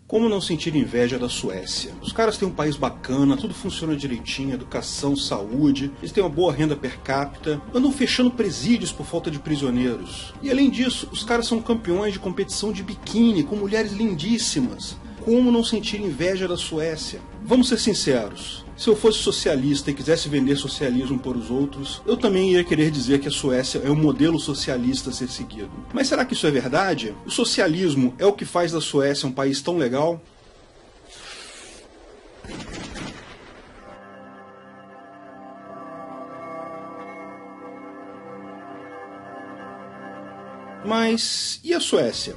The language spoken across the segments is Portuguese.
Como não sentir inveja da Suécia? Os caras têm um país bacana, tudo funciona direitinho, educação, saúde, eles têm uma boa renda per capita, andam fechando presídios por falta de prisioneiros. E além disso, os caras são campeões de competição de biquíni, com mulheres lindíssimas. Como não sentir inveja da Suécia? Vamos ser sinceros. Se eu fosse socialista e quisesse vender socialismo para os outros, eu também ia querer dizer que a Suécia é um modelo socialista a ser seguido. Mas será que isso é verdade? O socialismo é o que faz da Suécia um país tão legal? Mas e a Suécia?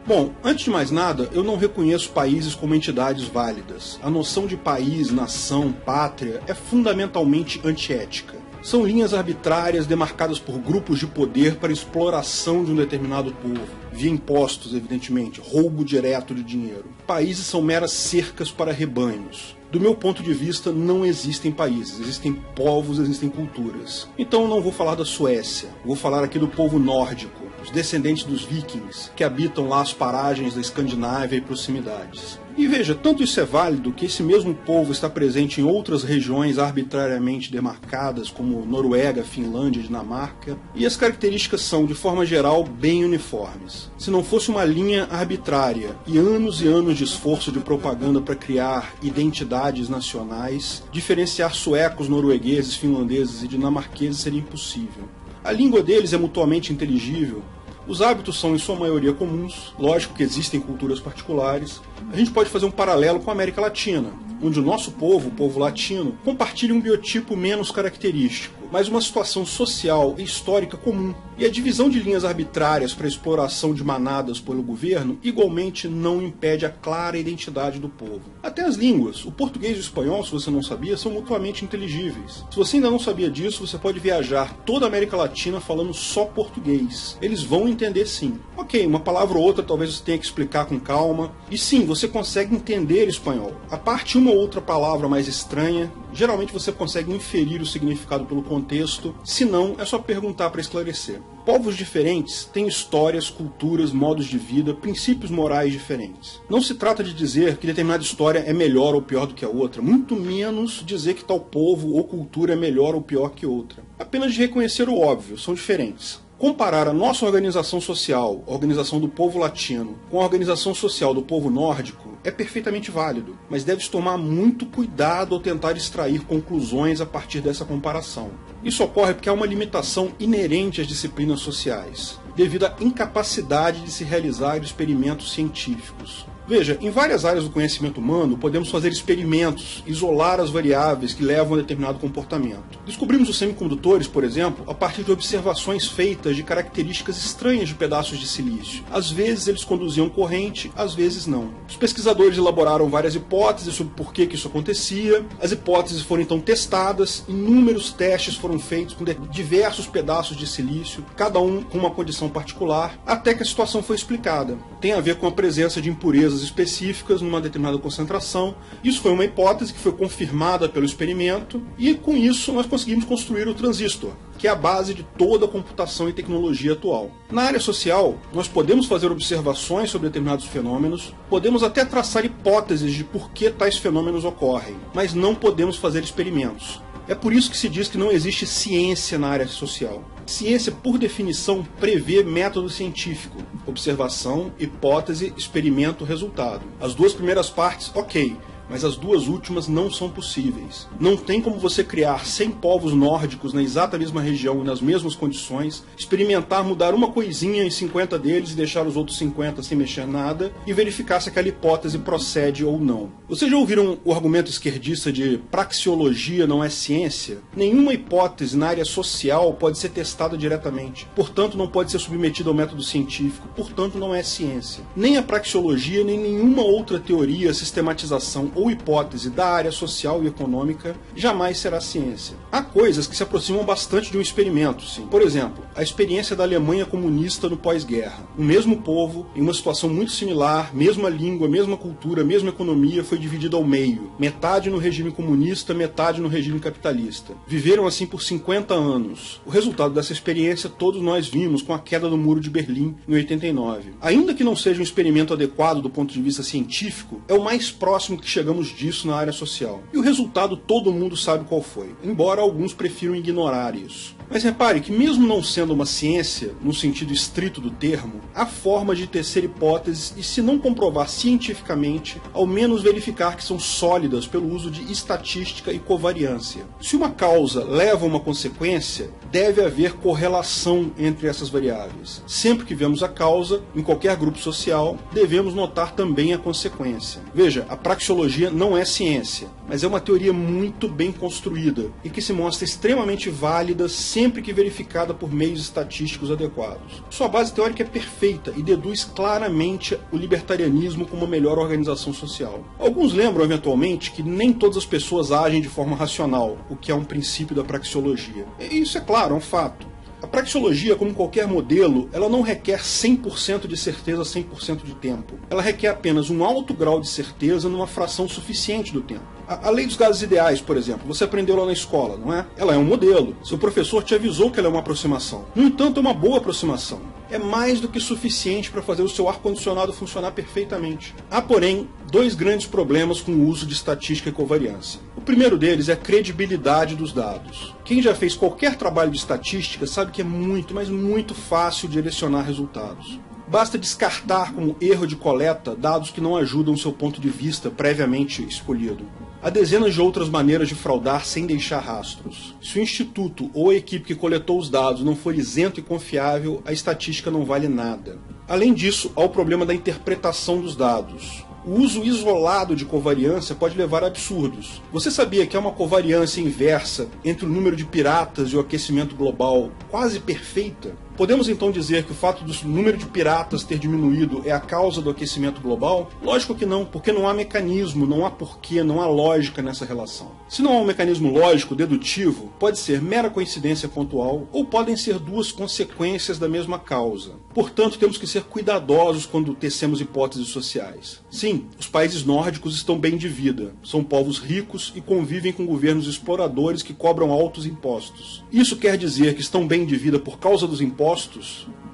Bom, antes de mais nada, eu não reconheço países como entidades válidas. A noção de país, nação, pátria é fundamentalmente antiética. São linhas arbitrárias demarcadas por grupos de poder para exploração de um determinado povo, via impostos, evidentemente, roubo direto de dinheiro. Países são meras cercas para rebanhos. Do meu ponto de vista, não existem países, existem povos, existem culturas. Então eu não vou falar da Suécia, vou falar aqui do povo nórdico, os descendentes dos vikings, que habitam lá as paragens da Escandinávia e proximidades. E veja, tanto isso é válido que esse mesmo povo está presente em outras regiões arbitrariamente demarcadas, como Noruega, Finlândia e Dinamarca, e as características são, de forma geral, bem uniformes. Se não fosse uma linha arbitrária e anos de esforço de propaganda para criar identidades nacionais, diferenciar suecos, noruegueses, finlandeses e dinamarqueses seria impossível. A língua deles é mutuamente inteligível, os hábitos são em sua maioria comuns, lógico que existem culturas particulares. A gente pode fazer um paralelo com a América Latina, onde o nosso povo, o povo latino, compartilha um biotipo menos característico, mas uma situação social e histórica comum. E a divisão de linhas arbitrárias para a exploração de manadas pelo governo igualmente não impede a clara identidade do povo. Até as línguas, o português e o espanhol, se você não sabia, são mutuamente inteligíveis. Se você ainda não sabia disso, você pode viajar toda a América Latina falando só português. Eles vão entender sim. Ok, uma palavra ou outra talvez você tenha que explicar com calma. E sim, você consegue entender espanhol. A parte uma ou outra palavra mais estranha, geralmente você consegue inferir o significado pelo contexto, se não, é só perguntar para esclarecer. Povos diferentes têm histórias, culturas, modos de vida, princípios morais diferentes. Não se trata de dizer que determinada história é melhor ou pior do que a outra, muito menos dizer que tal povo ou cultura é melhor ou pior que outra. Apenas de reconhecer o óbvio, são diferentes. Comparar a nossa organização social, a organização do povo latino, com a organização social do povo nórdico é perfeitamente válido, mas deve-se tomar muito cuidado ao tentar extrair conclusões a partir dessa comparação. Isso ocorre porque há uma limitação inerente às disciplinas sociais, devido à incapacidade de se realizar experimentos científicos. Veja, em várias áreas do conhecimento humano, podemos fazer experimentos, isolar as variáveis que levam a determinado comportamento. Descobrimos os semicondutores, por exemplo, a partir de observações feitas de características estranhas de pedaços de silício. Às vezes eles conduziam corrente, às vezes não. Os pesquisadores elaboraram várias hipóteses sobre por que isso acontecia. As hipóteses foram então testadas, inúmeros testes foram feitos com diversos pedaços de silício, cada um com uma condição particular, até que a situação foi explicada. Tem a ver com a presença de impurezas específicas numa determinada concentração. Isso foi uma hipótese que foi confirmada pelo experimento e com isso nós conseguimos construir o transistor, que é a base de toda a computação e tecnologia atual. Na área social, nós podemos fazer observações sobre determinados fenômenos, podemos até traçar hipóteses de por que tais fenômenos ocorrem, mas não podemos fazer experimentos. É por isso que se diz que não existe ciência na área social. Ciência, por definição, prevê método científico: observação, hipótese, experimento, resultado. As duas primeiras partes, ok, mas as duas últimas não são possíveis. Não tem como você criar 100 povos nórdicos na exata mesma região e nas mesmas condições, experimentar mudar uma coisinha em 50 deles e deixar os outros 50 sem mexer nada e verificar se aquela hipótese procede ou não. Vocês já ouviram o argumento esquerdista de praxeologia não é ciência? Nenhuma hipótese na área social pode ser testada diretamente, portanto não pode ser submetida ao método científico, portanto não é ciência. Nem a praxeologia, nem nenhuma outra teoria, sistematização ou hipótese da área social e econômica jamais será ciência. Há coisas que se aproximam bastante de um experimento, sim. Por exemplo, a experiência da Alemanha comunista no pós-guerra. O mesmo povo, em uma situação muito similar, mesma língua, mesma cultura, mesma economia, foi dividido ao meio. Metade no regime comunista, metade no regime capitalista. Viveram assim por 50 anos. O resultado dessa experiência todos nós vimos com a queda do Muro de Berlim em 89. Ainda que não seja um experimento adequado do ponto de vista científico, é o mais próximo que chegamos disso na área social. E o resultado todo mundo sabe qual foi, embora alguns prefiram ignorar isso. Mas repare que mesmo não sendo uma ciência, no sentido estrito do termo, há forma de tecer hipóteses e, se não comprovar cientificamente, ao menos verificar que são sólidas pelo uso de estatística e covariância. Se uma causa leva a uma consequência, deve haver correlação entre essas variáveis. Sempre que vemos a causa, em qualquer grupo social, devemos notar também a consequência. Veja, a praxeologia não é ciência, mas é uma teoria muito bem construída e que se mostra extremamente válida sempre que verificada por meios estatísticos adequados. Sua base teórica é perfeita e deduz claramente o libertarianismo como a melhor organização social. Alguns lembram, eventualmente, que nem todas as pessoas agem de forma racional, o que é um princípio da praxeologia. E isso é claro, é um fato. A praxeologia, como qualquer modelo, ela não requer 100% de certeza 100% de tempo. Ela requer apenas um alto grau de certeza numa fração suficiente do tempo. A lei dos gases ideais, por exemplo, você aprendeu lá na escola, não é? Ela é um modelo. Seu professor te avisou que ela é uma aproximação. No entanto, é uma boa aproximação. É mais do que suficiente para fazer o seu ar-condicionado funcionar perfeitamente. Há, porém, dois grandes problemas com o uso de estatística e covariância. O primeiro deles é a credibilidade dos dados. Quem já fez qualquer trabalho de estatística sabe que é muito, mas muito fácil direcionar resultados. Basta descartar como erro de coleta dados que não ajudam o seu ponto de vista previamente escolhido. Há dezenas de outras maneiras de fraudar sem deixar rastros. Se o instituto ou a equipe que coletou os dados não for isento e confiável, a estatística não vale nada. Além disso, há o problema da interpretação dos dados. O uso isolado de covariância pode levar a absurdos. Você sabia que há uma covariância inversa entre o número de piratas e o aquecimento global quase perfeita? Podemos então dizer que o fato do número de piratas ter diminuído é a causa do aquecimento global? Lógico que não, porque não há mecanismo, não há porquê, não há lógica nessa relação. Se não há um mecanismo lógico, dedutivo, pode ser mera coincidência pontual ou podem ser duas consequências da mesma causa. Portanto, temos que ser cuidadosos quando tecemos hipóteses sociais. Sim, os países nórdicos estão bem de vida. São povos ricos e convivem com governos exploradores que cobram altos impostos. Isso quer dizer que estão bem de vida por causa dos impostos?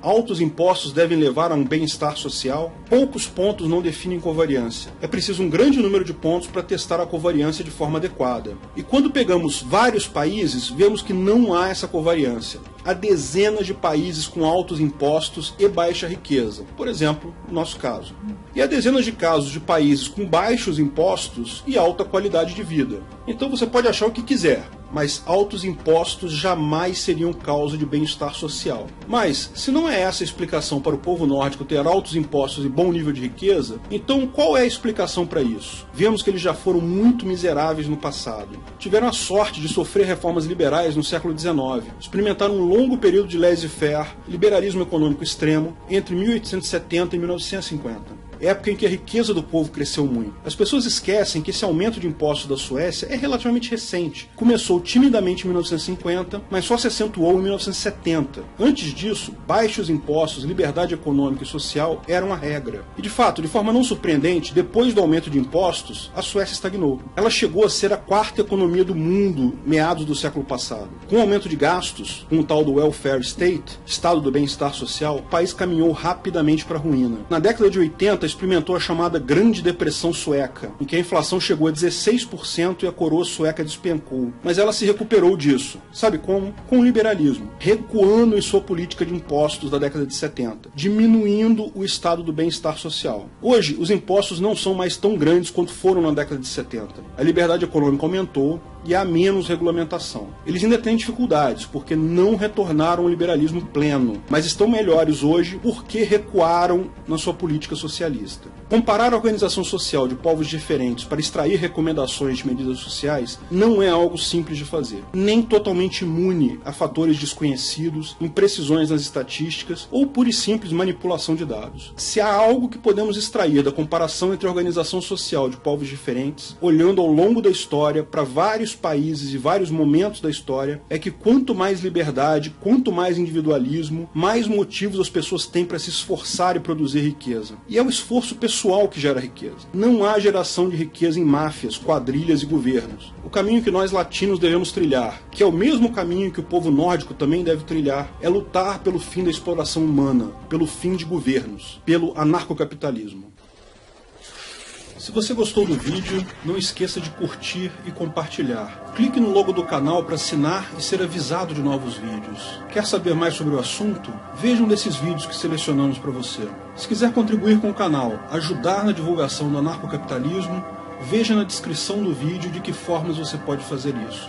Altos impostos devem levar a um bem-estar social? Poucos pontos não definem covariância. É preciso um grande número de pontos para testar a covariância de forma adequada. E quando pegamos vários países, vemos que não há essa covariância. Há dezenas de países com altos impostos e baixa riqueza. Por exemplo, no nosso caso. E há dezenas de casos de países com baixos impostos e alta qualidade de vida. Então você pode achar o que quiser, mas altos impostos jamais seriam causa de bem-estar social. Mas, se não é essa a explicação para o povo nórdico ter altos impostos e bom nível de riqueza, então qual é a explicação para isso? Vemos que eles já foram muito miseráveis no passado. Tiveram a sorte de sofrer reformas liberais no século XIX, experimentaram um longo período de laissez-faire, liberalismo econômico extremo, entre 1870 e 1950. Época em que a riqueza do povo cresceu muito. As pessoas esquecem que esse aumento de impostos da Suécia é relativamente recente. Começou timidamente em 1950, mas só se acentuou em 1970. Antes disso, baixos impostos, liberdade econômica e social eram a regra. E de fato, de forma não surpreendente, depois do aumento de impostos, a Suécia estagnou. Ela chegou a ser a quarta economia do mundo meados do século passado. Com o aumento de gastos, com o tal do welfare state, estado do bem-estar social, o país caminhou rapidamente para a ruína. Na década de 80, experimentou a chamada Grande Depressão Sueca, em que a inflação chegou a 16% e a coroa sueca despencou. Mas ela se recuperou disso. Sabe como? Com o liberalismo, recuando em sua política de impostos da década de 70, diminuindo o estado do bem-estar social. Hoje, os impostos não são mais tão grandes quanto foram na década de 70. A liberdade econômica aumentou e há menos regulamentação. Eles ainda têm dificuldades, porque não retornaram ao liberalismo pleno, mas estão melhores hoje porque recuaram na sua política socialista. Comparar a organização social de povos diferentes para extrair recomendações de medidas sociais não é algo simples de fazer, nem totalmente imune a fatores desconhecidos, imprecisões nas estatísticas ou pura e simples manipulação de dados. Se há algo que podemos extrair da comparação entre a organização social de povos diferentes, olhando ao longo da história para vários países e vários momentos da história, é que quanto mais liberdade, quanto mais individualismo, mais motivos as pessoas têm para se esforçar e produzir riqueza. E é o esforço pessoal que gera riqueza. Não há geração de riqueza em máfias, quadrilhas e governos. O caminho que nós latinos devemos trilhar, que é o mesmo caminho que o povo nórdico também deve trilhar, é lutar pelo fim da exploração humana, pelo fim de governos, pelo anarcocapitalismo. Se você gostou do vídeo, não esqueça de curtir e compartilhar. Clique no logo do canal para assinar e ser avisado de novos vídeos. Quer saber mais sobre o assunto? Veja um desses vídeos que selecionamos para você. Se quiser contribuir com o canal, ajudar na divulgação do anarcocapitalismo, veja na descrição do vídeo de que formas você pode fazer isso.